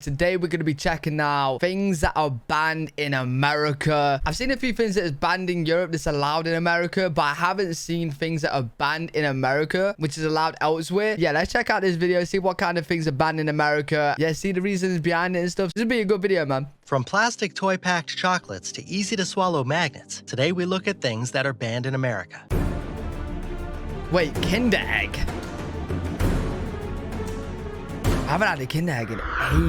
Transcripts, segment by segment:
Today we're going to be checking out things that are banned in America. I've seen a few things that is banned in Europe that's allowed in America, but I haven't seen things that are banned in America which is allowed elsewhere. Yeah, let's check out this video, see what kind of things are banned in America. Yeah, see the reasons behind it and stuff. This will be a good video, man. From plastic toy-packed chocolates to easy-to-swallow magnets, today we look at things that are banned in America. Wait, Kinder Egg? I haven't had a Kinder Egg in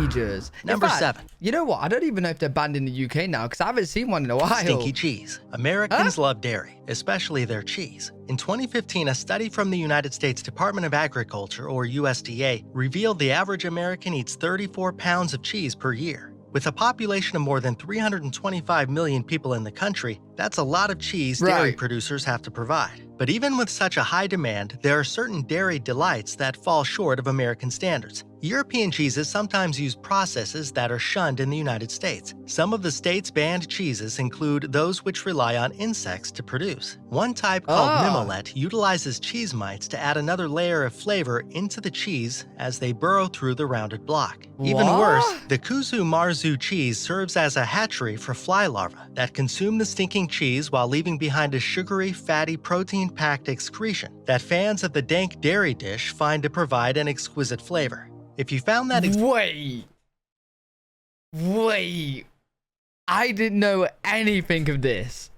ages. Number 7. You know what? I don't even know if they're banned in the UK now because I haven't seen one in a while. Stinky cheese. Americans love dairy, especially their cheese. In 2015, a study from the United States Department of Agriculture, or USDA, revealed the average American eats 34 pounds of cheese per year. With a population of more than 325 million people in the country, that's a lot of cheese dairy producers have to provide. But even with such a high demand, there are certain dairy delights that fall short of American standards. European cheeses sometimes use processes that are shunned in the United States. Some of the state's banned cheeses include those which rely on insects to produce. One type called mimolette utilizes cheese mites to add another layer of flavor into the cheese as they burrow through the rounded block. Even worse, the kuzu marzu cheese serves as a hatchery for fly larvae that consume the stinking cheese while leaving behind a sugary, fatty, protein-packed excretion that fans of the dank dairy dish find to provide an exquisite flavor. If you found that Wait. I didn't know anything of this.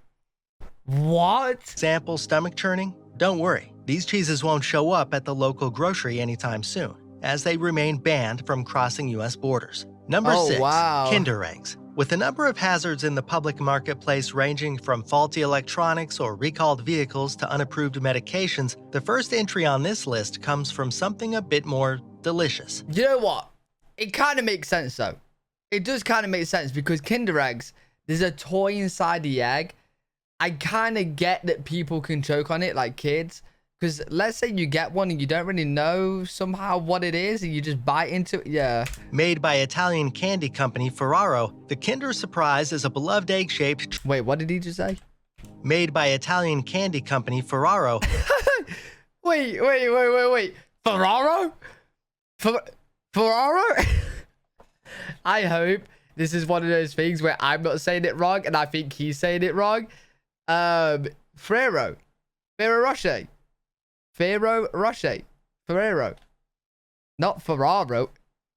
What? Sample stomach churning? Don't worry. These cheeses won't show up at the local grocery anytime soon, as they remain banned from crossing U.S. borders. Number 6. Kinder Eggs. With a number of hazards in the public marketplace ranging from faulty electronics or recalled vehicles to unapproved medications, the first entry on this list comes from something a bit more delicious. You know what? It kind of makes sense though. It does kind of make sense because Kinder Eggs, there's a toy inside the egg. I kind of get that people can choke on it like kids. Because let's say you get one and you don't really know somehow what it is and you just bite into it. Yeah. Made by Italian candy company Ferraro, the Kinder Surprise is a beloved egg-shaped... Wait, what did he just say? Made by Italian candy company Ferraro. Wait. Ferraro? Ferraro? I hope this is one of those things where I'm not saying it wrong and I think he's saying it wrong. Ferrero Rocher. Not Ferraro.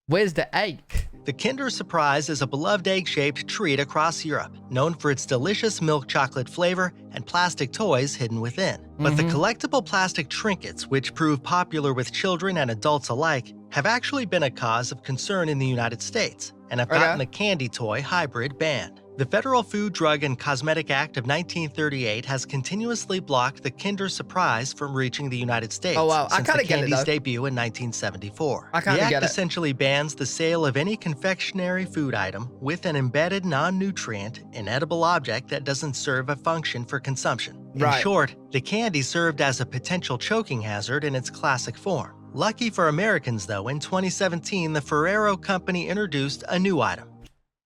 Where's the egg? The Kinder Surprise is a beloved egg-shaped treat across Europe, known for its delicious milk chocolate flavor and plastic toys hidden within. But the collectible plastic trinkets, which prove popular with children and adults alike, have actually been a cause of concern in the United States and have gotten the candy toy hybrid banned. The Federal Food, Drug, and Cosmetic Act of 1938 has continuously blocked the Kinder Surprise from reaching the United States since the candy's debut in 1974. The act essentially bans the sale of any confectionery food item with an embedded non-nutrient, inedible object that doesn't serve a function for consumption. In short, the candy served as a potential choking hazard in its classic form. Lucky for Americans, though, in 2017, the Ferrero company introduced a new item.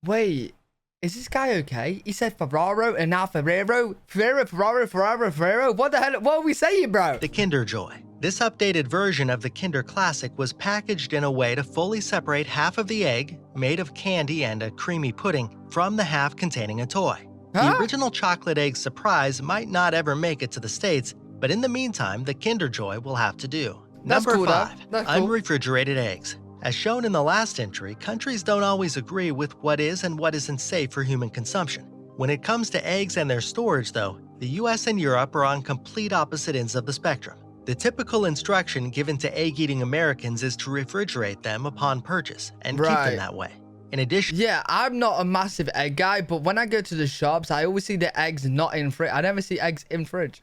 Wait. Is this guy okay? He said Ferraro and now Ferrero? Ferrero? What the hell? What are we saying, bro? The Kinder Joy. This updated version of the Kinder Classic was packaged in a way to fully separate half of the egg, made of candy and a creamy pudding, from the half containing a toy. The original chocolate egg surprise might not ever make it to the States, but in the meantime, the Kinder Joy will have to do. Number 5. Unrefrigerated eggs. As shown in the last entry, countries don't always agree with what is and what isn't safe for human consumption. When it comes to eggs and their storage, though, the US and Europe are on complete opposite ends of the spectrum. The typical instruction given to egg-eating Americans is to refrigerate them upon purchase and keep them that way. In addition... Yeah, I'm not a massive egg guy, but when I go to the shops, I always see the eggs not in fridge. I never see eggs in fridge.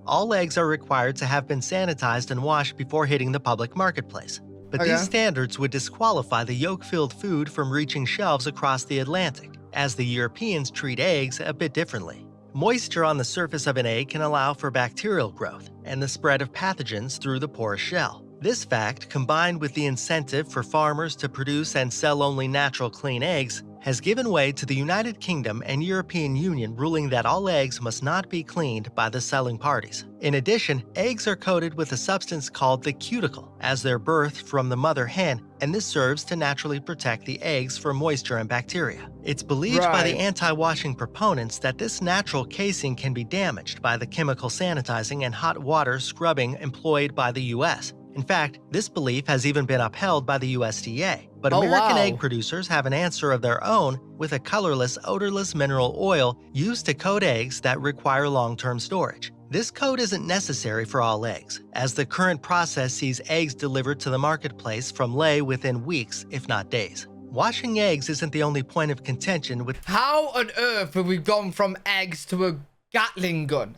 All eggs are required to have been sanitized and washed before hitting the public marketplace. But these standards would disqualify the yolk-filled food from reaching shelves across the Atlantic, as the Europeans treat eggs a bit differently. Moisture on the surface of an egg can allow for bacterial growth and the spread of pathogens through the porous shell. This fact, combined with the incentive for farmers to produce and sell only natural clean eggs, has given way to the United Kingdom and European Union ruling that all eggs must not be cleaned by the selling parties. In addition, eggs are coated with a substance called the cuticle as they're birthed from the mother hen, and this serves to naturally protect the eggs from moisture and bacteria. It's believed by the anti-washing proponents that this natural casing can be damaged by the chemical sanitizing and hot water scrubbing employed by the U.S. In fact, this belief has even been upheld by the USDA. But American egg producers have an answer of their own with a colorless, odorless mineral oil used to coat eggs that require long-term storage. This coat isn't necessary for all eggs, as the current process sees eggs delivered to the marketplace from lay within weeks, if not days. Washing eggs isn't the only point of contention with— How on earth have we gone from eggs to a Gatling gun?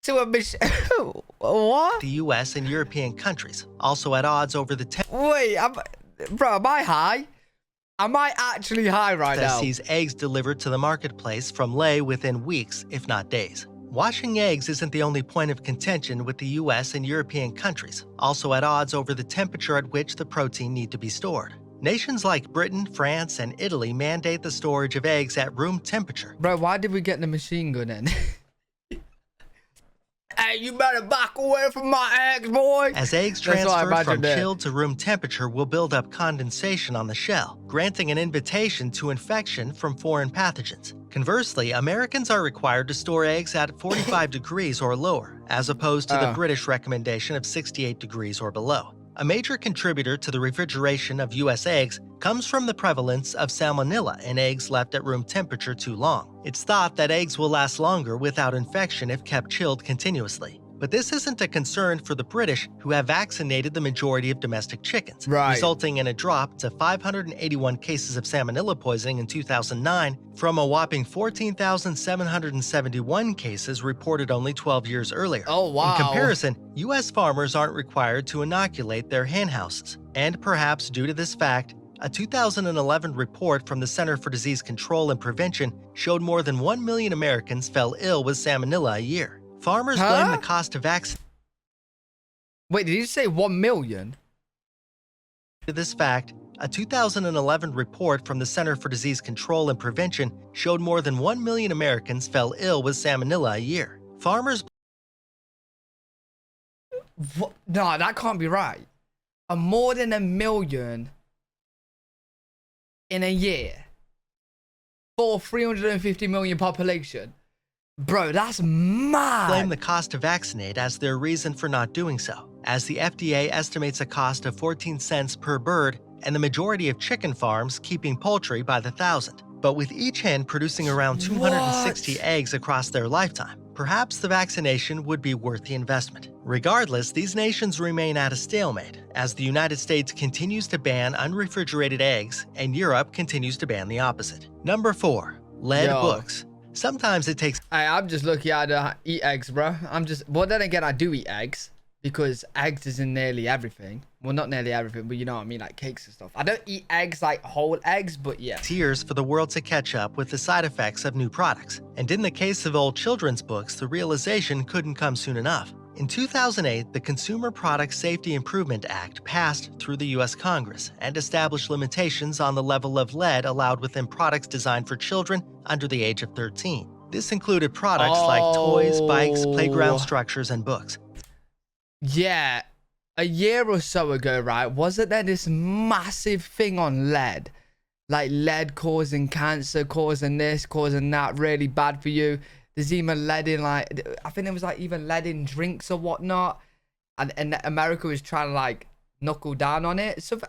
To a what? The US and European countries, also at odds over the Wait, bro, am I high? Am I actually high right now? That sees eggs delivered to the marketplace from lay within weeks, if not days. Washing eggs isn't the only point of contention with the US and European countries, also at odds over the temperature at which the protein need to be stored. Nations like Britain, France, and Italy mandate the storage of eggs at room temperature. Bro, why did we get the machine gun in? Hey, you better back away from my eggs, boy. As eggs transfer from chilled to room temperature will build up condensation on the shell, granting an invitation to infection from foreign pathogens. Conversely, Americans are required to store eggs at 45 degrees or lower, as opposed to the British recommendation of 68 degrees or below. A major contributor to the refrigeration of U.S. eggs comes from the prevalence of salmonella in eggs left at room temperature too long. It's thought that eggs will last longer without infection if kept chilled continuously. But this isn't a concern for the British, who have vaccinated the majority of domestic chickens, resulting in a drop to 581 cases of salmonella poisoning in 2009 from a whopping 14,771 cases reported only 12 years earlier. Oh, wow. In comparison, U.S. farmers aren't required to inoculate their hen houses. And perhaps due to this fact, a 2011 report from the Center for Disease Control and Prevention showed more than 1 million Americans fell ill with salmonella a year. Farmers blame the cost of vaccine. Wait, did you say 1 million? To this fact, a 2011 report from the Center for Disease Control and Prevention showed more than 1 million Americans fell ill with salmonella a year. Farmers— What? No, that can't be right. More than 1 million in a year for 350 million population. Bro, that's mad. Blame the cost to vaccinate as their reason for not doing so, as the FDA estimates a cost of 14 cents per bird, and the majority of chicken farms keeping poultry by the thousand. But with each hen producing around 260 eggs across their lifetime, perhaps the vaccination would be worth the investment. Regardless, these nations remain at a stalemate, as the United States continues to ban unrefrigerated eggs, and Europe continues to ban the opposite. Number 4. Lead books. Sometimes it takes— I'm just lucky I don't eat eggs, bro. Well, then again, I do eat eggs because eggs is in nearly everything. Well, not nearly everything, but you know what I mean, like cakes and stuff. I don't eat eggs like whole eggs, but yeah. Years for the world to catch up with the side effects of new products. And in the case of old children's books, the realization couldn't come soon enough. In 2008, the Consumer Product Safety Improvement Act passed through the U.S. Congress and established limitations on the level of lead allowed within products designed for children under the age of 13. This included products like toys, bikes, playground structures, and books. Yeah, a year or so ago, right, wasn't there this massive thing on lead? Like lead causing cancer, causing this, causing that, really bad for you. There's even lead in, like, I think there was like even lead in drinks or whatnot. And America was trying to like knuckle down on it. So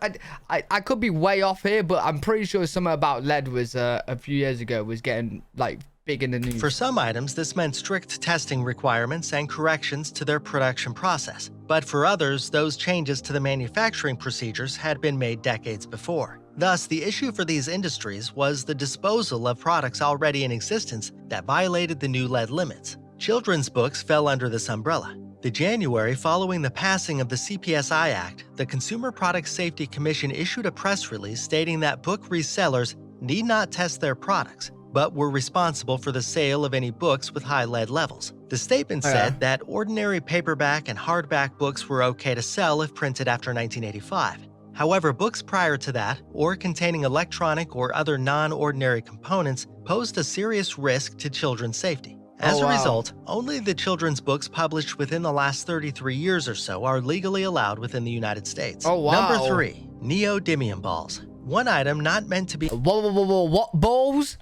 I could be way off here, but I'm pretty sure something about lead was a few years ago was getting like big in the news. For some items, this meant strict testing requirements and corrections to their production process. But for others, those changes to the manufacturing procedures had been made decades before. Thus, the issue for these industries was the disposal of products already in existence that violated the new lead limits. Children's books fell under this umbrella. The January following the passing of the CPSI Act, the Consumer Product Safety Commission issued a press release stating that book resellers need not test their products, but were responsible for the sale of any books with high lead levels. The statement said that ordinary paperback and hardback books were okay to sell if printed after 1985. However, books prior to that, or containing electronic or other non-ordinary components, posed a serious risk to children's safety. As a result, only the children's books published within the last 33 years or so are legally allowed within the United States. Number 3. Neodymium balls. One item not meant to be... What balls?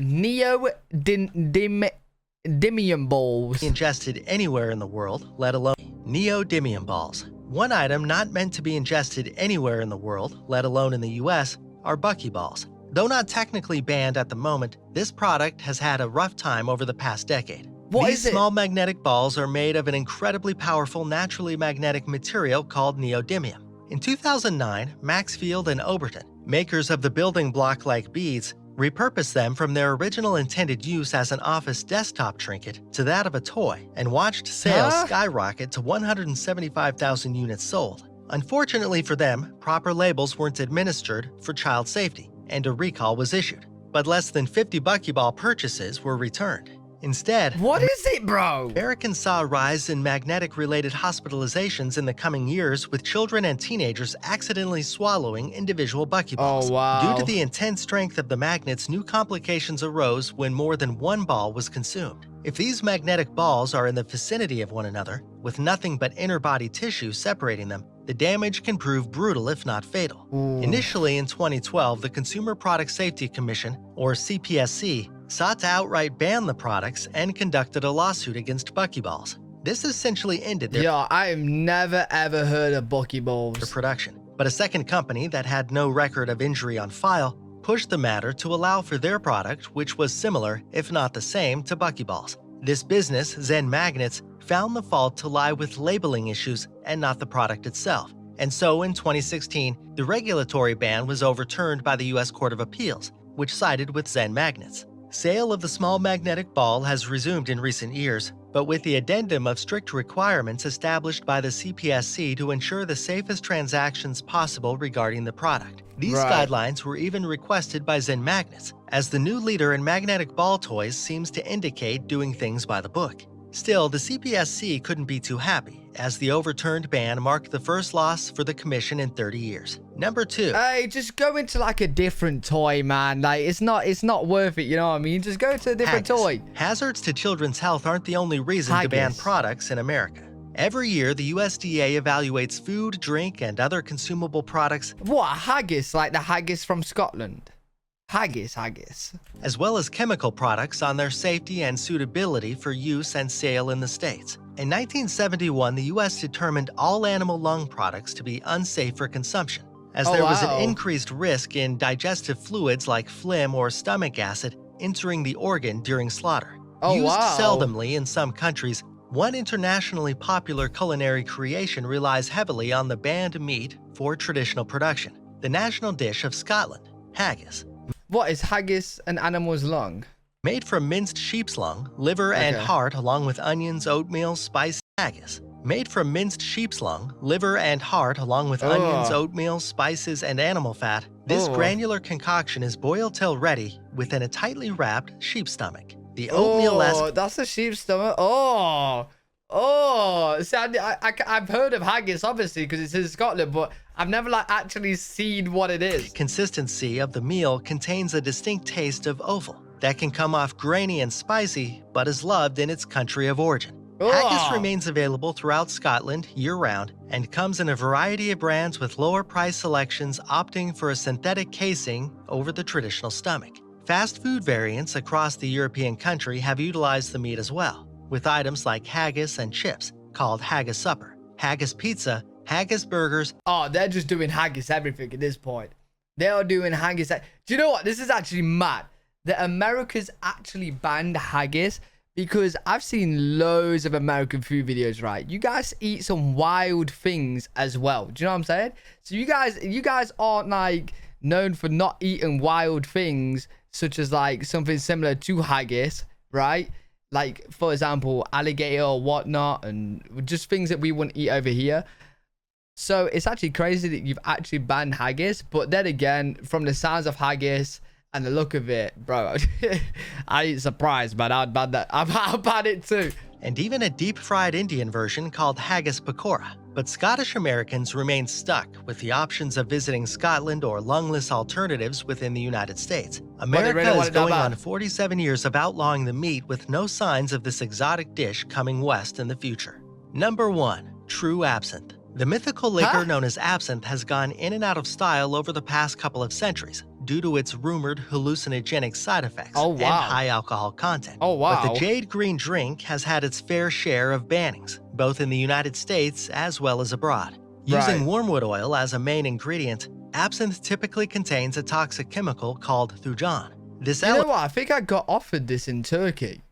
Neodymium balls. ...ingested anywhere in the world, let alone... Neodymium balls. One item not meant to be ingested anywhere in the world, let alone in the US, are buckyballs. Though not technically banned at the moment, this product has had a rough time over the past decade. These small magnetic balls are made of an incredibly powerful naturally magnetic material called neodymium. In 2009, Maxfield and Oberton, makers of the building block-like beads, repurposed them from their original intended use as an office desktop trinket to that of a toy and watched sales skyrocket to 175,000 units sold. Unfortunately for them, proper labels weren't administered for child safety, and a recall was issued. But less than 50 buckyball purchases were returned. Instead, what is it, bro? Americans saw a rise in magnetic-related hospitalizations in the coming years, with children and teenagers accidentally swallowing individual buckyballs. Due to the intense strength of the magnets, new complications arose when more than one ball was consumed. If these magnetic balls are in the vicinity of one another, with nothing but inner body tissue separating them, the damage can prove brutal if not fatal. Initially in 2012, the Consumer Product Safety Commission, or CPSC, sought to outright ban the products and conducted a lawsuit against buckyballs. This essentially ended their I have never ever heard of buckyballs production. But a second company that had no record of injury on file pushed the matter to allow for their product, which was similar, if not the same, to buckyballs. This business, Zen Magnets, found the fault to lie with labeling issues and not the product itself. And so in 2016, the regulatory ban was overturned by the US Court of Appeals, which sided with Zen Magnets. Sale of the small magnetic ball has resumed in recent years, but with the addendum of strict requirements established by the CPSC to ensure the safest transactions possible regarding the product. These guidelines were even requested by Zen Magnets, as the new leader in magnetic ball toys seems to indicate doing things by the book. Still, the CPSC couldn't be too happy, as the overturned ban marked the first loss for the commission in 30 years. Number 2. Hey, just go into like a different toy, man. Like, it's not worth it, you know what I mean? Just go to a different toy. Hazards to children's health aren't the only reason to ban products in America. Every year, the USDA evaluates food, drink, and other consumable products. What, haggis? Like the haggis from Scotland? Haggis. As well as chemical products on their safety and suitability for use and sale in the States. In 1971, the U.S. determined all animal lung products to be unsafe for consumption, as there was an increased risk in digestive fluids like phlegm or stomach acid entering the organ during slaughter. Used seldomly in some countries, one internationally popular culinary creation relies heavily on the banned meat for traditional production, the national dish of Scotland, haggis. What is haggis, an animal's lung? Made from minced sheep's lung, liver, and heart, along with onions, oatmeal, spice, haggis. Made from minced sheep's lung, liver, and heart, along with onions, oatmeal, spices, and animal fat, this granular concoction is boiled till ready within a tightly wrapped sheep's stomach. The oatmeal that's a sheep's stomach. See, I've heard of haggis, obviously, because it's in Scotland, but I've never actually seen what it is. Consistency of the meal contains a distinct taste of offal that can come off grainy and spicy, but is loved in its country of origin. Haggis remains available throughout Scotland year-round and comes in a variety of brands with lower price selections opting for a synthetic casing over the traditional stomach. Fast food variants across the European country have utilized the meat as well, with items like haggis and chips, called haggis supper, haggis pizza, haggis burgers. They're just doing haggis everything at this point. They are doing haggis. Do you know what? This is actually mad. That America's actually banned haggis, because I've seen loads of American food videos, right? You guys eat some wild things as well. Do you know what I'm saying? So you guys aren't like known for not eating wild things, such as like something similar to haggis, right? Like, for example, alligator or whatnot, and just things that we wouldn't eat over here. So it's actually crazy that you've actually banned haggis. But then again, from the sounds of haggis and the look of it, bro, I ain't surprised, but I'd ban that. I'll ban it too. And even a deep-fried Indian version called haggis pakora. But Scottish Americans remain stuck with the options of visiting Scotland or lungless alternatives within the United States. America is going on 47 years of outlawing the meat with no signs of this exotic dish coming west in the future. Number 1. True absinthe. The mythical liquor known as absinthe has gone in and out of style over the past couple of centuries due to its rumored hallucinogenic side effects and high alcohol content. But the jade green drink has had its fair share of bannings, both in the United States as well as abroad. Using wormwood oil as a main ingredient, absinthe typically contains a toxic chemical called thujan. You know what? I think I got offered this in Turkey.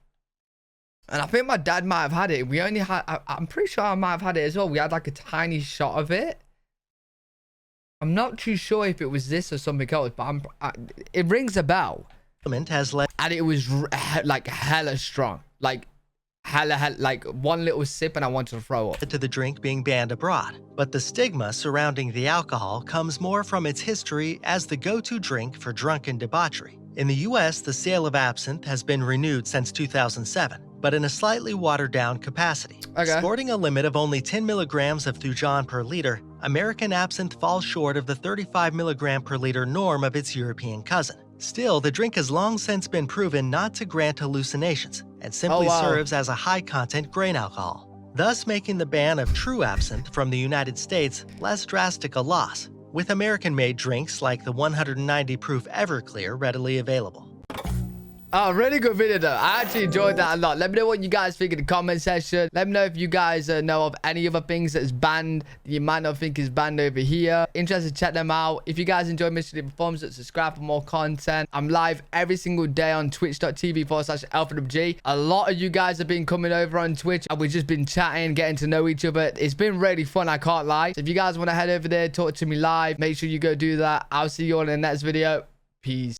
And I think my dad might have had it. We only had, I'm pretty sure I might have had it as well. We had like a tiny shot of it. I'm not too sure if it was this or something else, but it rings a bell. And it was like hella strong. Like hella, like one little sip and I wanted to throw up. To the drink being banned abroad. But the stigma surrounding the alcohol comes more from its history as the go-to drink for drunken debauchery. In the US, the sale of absinthe has been renewed since 2007, but in a slightly watered-down capacity. Sporting a limit of only 10 milligrams of thujan per liter, American absinthe falls short of the 35 milligram per liter norm of its European cousin. Still, the drink has long since been proven not to grant hallucinations and simply serves as a high-content grain alcohol, thus making the ban of true absinthe from the United States less drastic a loss, with American-made drinks like the 190-proof Everclear readily available. Oh, really good video though. I actually enjoyed that a lot. Let me know what you guys think in the comment section. Let me know if you guys know of any other things that's banned that you might not think is banned over here. Interested to check them out. If you guys enjoy Mr. D Performance, subscribe for more content. I'm live every single day on twitch.tv/AlphaWG. A lot of you guys have been coming over on Twitch and we've just been chatting, getting to know each other. It's been really fun, I can't lie. So if you guys want to head over there, talk to me live, make sure you go do that. I'll see you all in the next video. Peace.